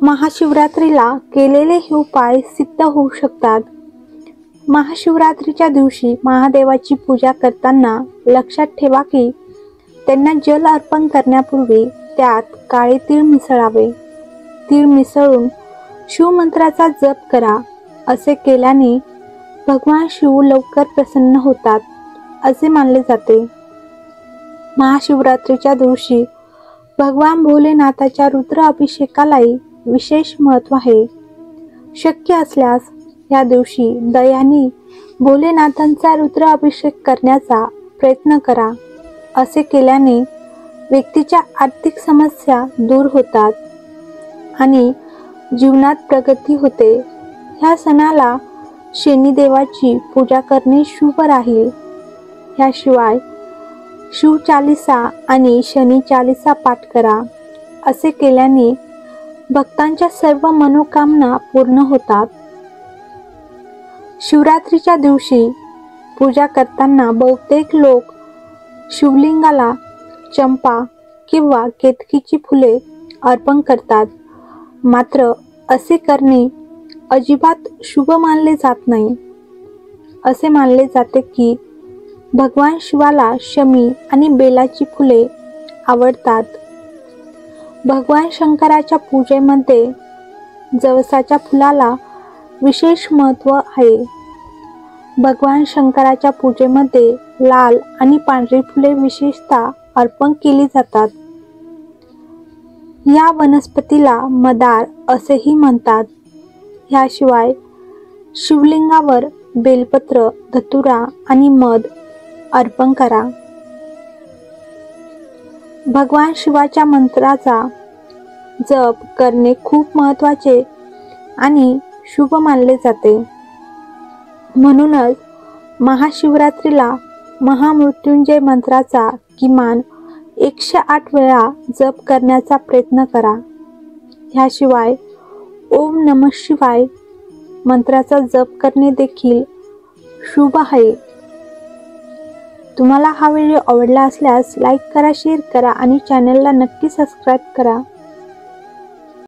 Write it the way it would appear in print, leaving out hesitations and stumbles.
महाशिवरात्रीला केलेले हे उपाय सिद्ध होऊ शकतात। महाशिवरात्रीच्या दिवशी महादेवाची पूजा करताना लक्षात ठेवा की त्यांना जल अर्पण करण्यापूर्वी त्यात काळे तीळ मिसळावे। तीळ मिसळून शिवमंत्राचा जप करा। असे केल्याने भगवान शिव लवकर प्रसन्न होतात असे मानले जाते। महाशिवरात्रीच्या दिवशी भगवान भोलेनाथाच्या रुद्र अभिषेकालाही विशेष महत्त्व आहे। शक्य असल्यास या दिवशी दयाने भोलेनाथांचा रुद्र अभिषेक करण्याचा प्रयत्न करा। असे केल्याने व्यक्तीच्या आर्थिक समस्या दूर होतात आणि जीवनात प्रगती होते। ह्या सणाला शनिदेवाची पूजा करणे शुभ राहील। याशिवाय शिव चालीसा आणि शनी चालीसा पाठ करा। असे केल्याने भक्तांच्या सर्व मनोकामना पूर्ण होतात। शिवरात्रीच्या दिवशी पूजा करताना बहुतेक लोक शिवलिंगाला चंपा किंवा केतकीची फुले अर्पण करतात। मात्र असे करणे अजिबात शुभ मानले जात नाही। असे मानले जाते की भगवान शिवाला शमी आणि बेलाची फुले आवडतात। भगवान शंकराच्या पूजेमध्ये जवसाच्या फुलाला विशेष महत्त्व आहे। भगवान शंकराच्या पूजेमध्ये लाल आणि पांढरी फुले विशेषतः अर्पण केली जातात। या वनस्पतीला मदार असेही म्हणतात। याशिवाय शिवलिंगावर बेलपत्र, धतुरा आणि मध अर्पण करा। भगवान शिवाच्या मंत्राचा जप करणे खूप महत्त्वाचे आणि शुभ मानले जाते। म्हणूनच महाशिवरात्रीला महामृत्युंजय मंत्राचा किमान 108 वेळा जप करण्याचा प्रयत्न करा। ह्याशिवाय ओम नमः शिवाय मंत्राचा जप करणे देखील शुभ आहे। तुम्हाला हा व्हिडिओ आवडला असल्यास लाईक करा, शेअर करा आणि चॅनलला नक्की सबस्क्राईब करा।